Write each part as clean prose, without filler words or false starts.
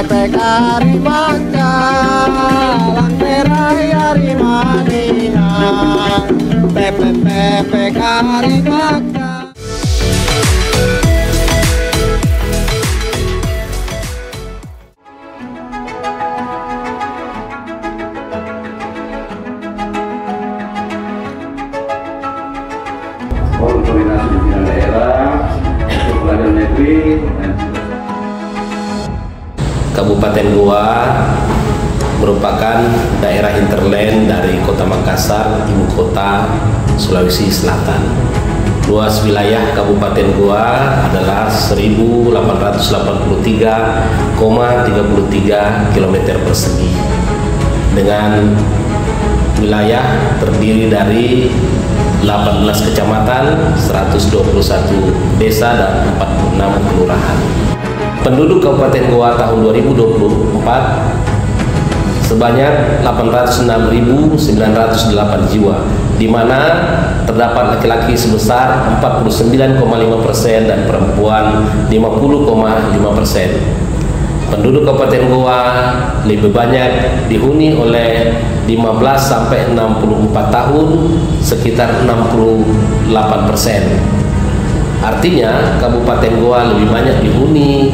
Pepek ari maka lang merah ari manina pepek ari maka. Forum Koordinasi Pimpinan Daerah untuk Pengadilan Negeri dan Kabupaten Goa merupakan daerah hinterland dari Kota Makassar, ibu kota Sulawesi Selatan. Luas wilayah Kabupaten Goa adalah 1.883,33 km persegi dengan wilayah terdiri dari 18 kecamatan, 121 desa dan 46 kelurahan. Penduduk Kabupaten Goa tahun 2024 sebanyak 806.908 jiwa, di mana terdapat laki-laki sebesar 49,5% dan perempuan 50,5%. Penduduk Kabupaten Goa lebih banyak dihuni oleh 15 sampai 64 tahun sekitar 68%. Artinya Kabupaten Goa lebih banyak dihuni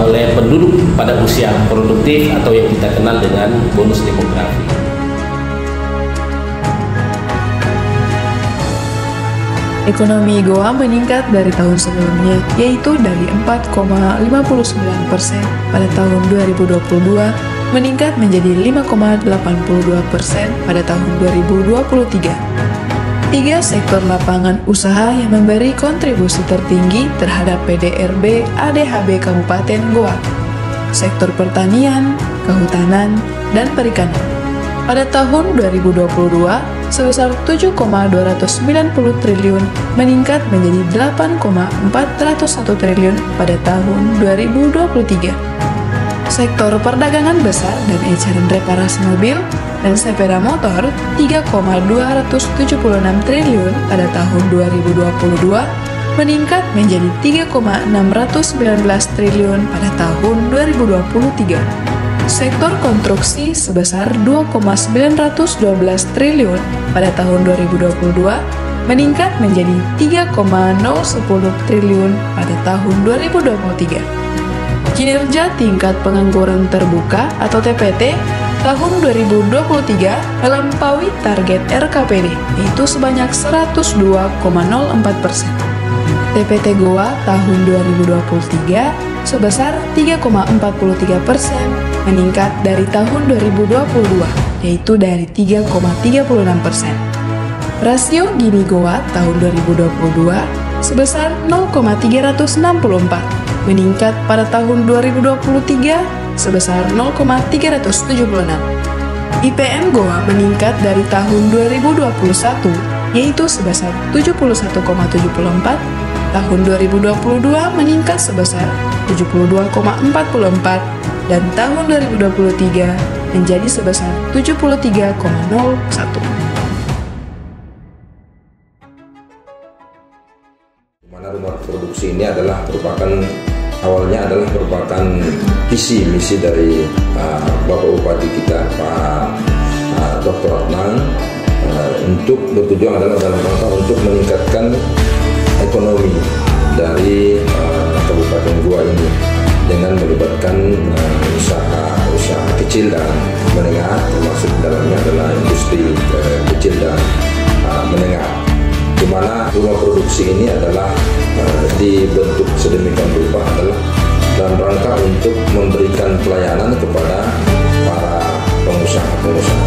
oleh penduduk pada usia produktif atau yang kita kenal dengan bonus demografi. Ekonomi Goa meningkat dari tahun sebelumnya, yaitu dari 4,59% pada tahun 2022 meningkat menjadi 5,82% pada tahun 2023. 3 sektor lapangan usaha yang memberi kontribusi tertinggi terhadap PDRB ADHB Kabupaten Goa: sektor pertanian, kehutanan, dan perikanan. Pada tahun 2022 sebesar 7,290 triliun meningkat menjadi 8,401 triliun pada tahun 2023. Sektor perdagangan besar dan eceran reparasi mobil dan sepeda motor 3,276 triliun pada tahun 2022 meningkat menjadi 3,619 triliun pada tahun 2023. Sektor konstruksi sebesar 2,912 triliun pada tahun 2022 meningkat menjadi 3,010 triliun pada tahun 2023. Kinerja tingkat pengangguran terbuka atau TPT tahun 2023 melampaui target RKPD, yaitu sebanyak 102,04%. TPT Goa tahun 2023 sebesar 3,43%, meningkat dari tahun 2022, yaitu dari 3,36%. Rasio Gini Goa tahun 2022 sebesar 0,364, meningkat pada tahun 2023 sebesar 0,376. IPM Goa meningkat dari tahun 2021, yaitu sebesar 71,74, tahun 2022 meningkat sebesar 72,44, dan tahun 2023 menjadi sebesar 73,01. Mana rumah produksi ini awalnya adalah merupakan visi misi dari Bapak Bupati kita, Pak Dr. Adnan, untuk bertujuan adalah dalam rangka untuk meningkatkan ekonomi dari Kabupaten Goa ini dengan melibatkan usaha kecil dan menengah, termasuk dalamnya adalah industri kecil dan menengah, di mana rumah produksi ini adalah dibentuk sedemikian rupa adalah dalam rangka untuk memberikan pelayanan kepada para pengusaha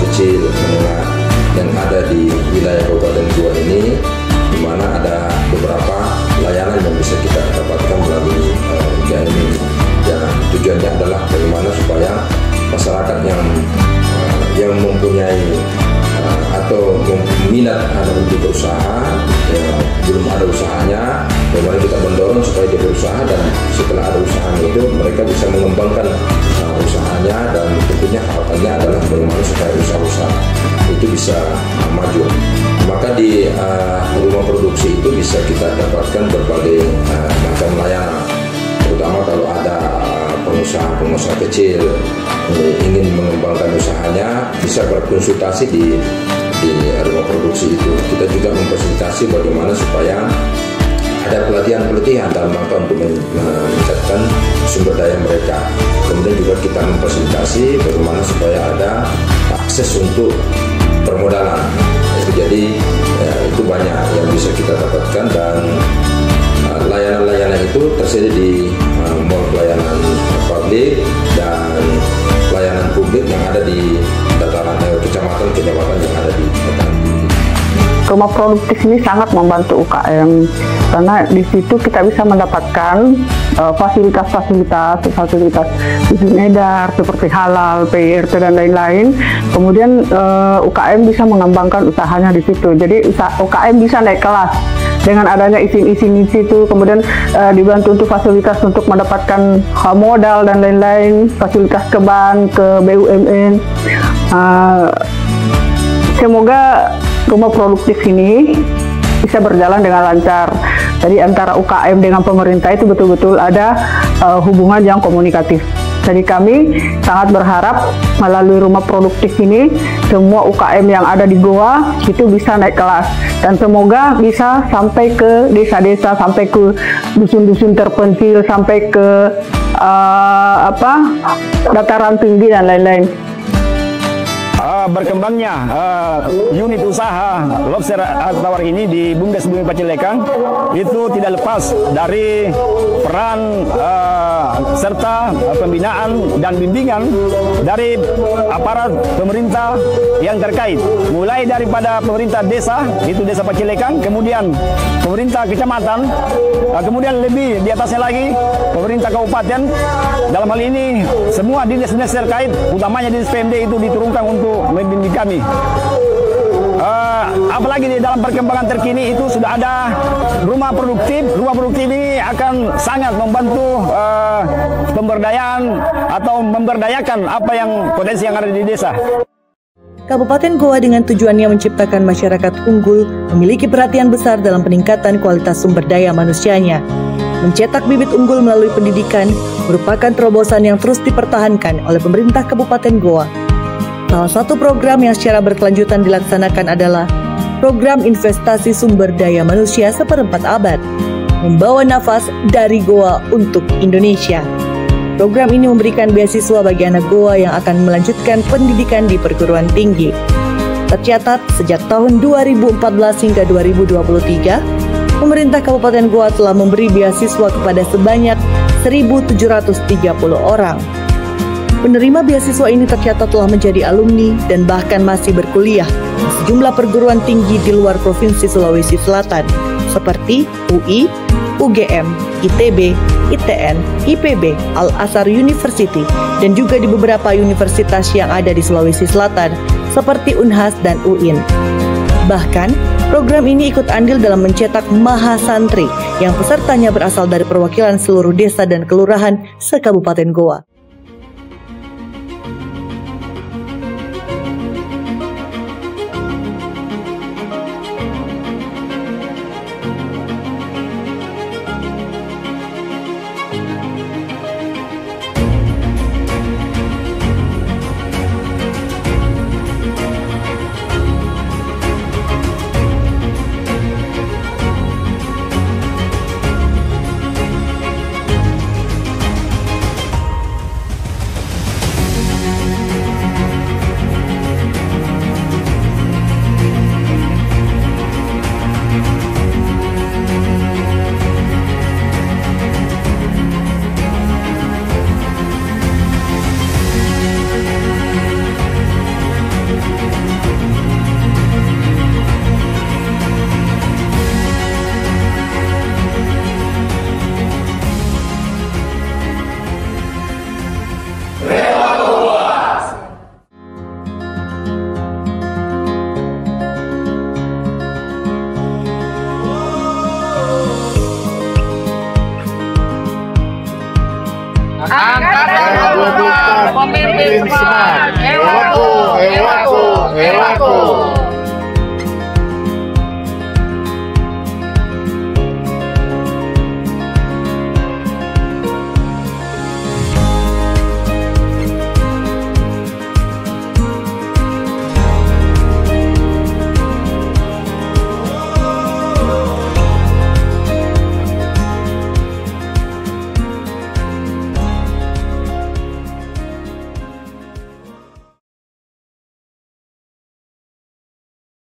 kecil menengah yang ada di wilayah Kabupaten Goa ini, di mana ada beberapa yang mempunyai atau minat untuk berusaha, belum ada usahanya, bagaimana kita mendorong supaya dia berusaha, dan setelah ada usahanya itu mereka bisa mengembangkan usahanya, dan tentunya harapannya adalah bagaimana supaya usaha-usaha itu bisa maju. Maka di rumah produksi itu bisa kita dapatkan berbagai macam layanan, terutama kalau ada pengusaha kecil ingin mengembangkan usahanya, bisa berkonsultasi di rumah produksi itu. Kita juga memfasilitasi bagaimana supaya ada pelatihan dalam rangka untuk meningkatkan sumber daya mereka. Kemudian juga kita memfasilitasi bagaimana supaya ada akses untuk permodalan. Jadi itu banyak yang bisa kita dapatkan, dan layanan-layanan itu tersedia di mall pelayanan publik dan pelayanan publik yang ada di dataran kecamatan yang ada di dataran tinggi. Rumah produktif ini sangat membantu UKM karena di situ kita bisa mendapatkan fasilitas izin edar seperti halal, PIRT dan lain-lain. Kemudian UKM bisa mengembangkan usahanya di situ. Jadi UKM bisa naik kelas dengan adanya izin-izin di situ. Kemudian dibantu untuk fasilitas untuk mendapatkan modal dan lain-lain, fasilitas ke bank, ke BUMN. Semoga rumah produktif ini bisa berjalan dengan lancar. Jadi antara UKM dengan pemerintah itu betul-betul ada hubungan yang komunikatif. Jadi kami sangat berharap melalui rumah produktif ini semua UKM yang ada di Goa itu bisa naik kelas, dan semoga bisa sampai ke desa-desa, sampai ke dusun-dusun terpencil, sampai ke dataran tinggi dan lain-lain. Berkembangnya unit usaha lobster tawar ini di Bumdes Bumi Pacilekang itu tidak lepas dari peran serta pembinaan dan bimbingan dari aparat pemerintah yang terkait, mulai daripada pemerintah desa, itu desa Pacilekang, kemudian pemerintah kecamatan, kemudian lebih di atasnya lagi pemerintah kabupaten. Dalam hal ini semua dinas-dinas terkait, utamanya dinas PMD itu diturunkan untuk membimbing kami. Apalagi di dalam perkembangan terkini itu sudah ada rumah produktif. Rumah produktif ini akan sangat membantu pemberdayaan atau memberdayakan apa yang potensi yang ada di desa. Kabupaten Goa dengan tujuannya menciptakan masyarakat unggul memiliki perhatian besar dalam peningkatan kualitas sumber daya manusianya. Mencetak bibit unggul melalui pendidikan merupakan terobosan yang terus dipertahankan oleh pemerintah Kabupaten Goa. Salah satu program yang secara berkelanjutan dilaksanakan adalah program investasi sumber daya manusia seperempat abad, membawa nafas dari Goa untuk Indonesia. Program ini memberikan beasiswa bagi anak Goa yang akan melanjutkan pendidikan di perguruan tinggi. Tercatat sejak tahun 2014 hingga 2023, pemerintah Kabupaten Goa telah memberi beasiswa kepada sebanyak 1.730 orang. Penerima beasiswa ini tercatat telah menjadi alumni dan bahkan masih berkuliah di sejumlah perguruan tinggi di luar Provinsi Sulawesi Selatan, seperti UI, UGM, ITB, ITN, IPB, Al-Azhar University, dan juga di beberapa universitas yang ada di Sulawesi Selatan, seperti Unhas dan UIN. Bahkan, program ini ikut andil dalam mencetak Mahasantri yang pesertanya berasal dari perwakilan seluruh desa dan kelurahan se-Kabupaten Goa. Semangat. Hewaku, hewaku.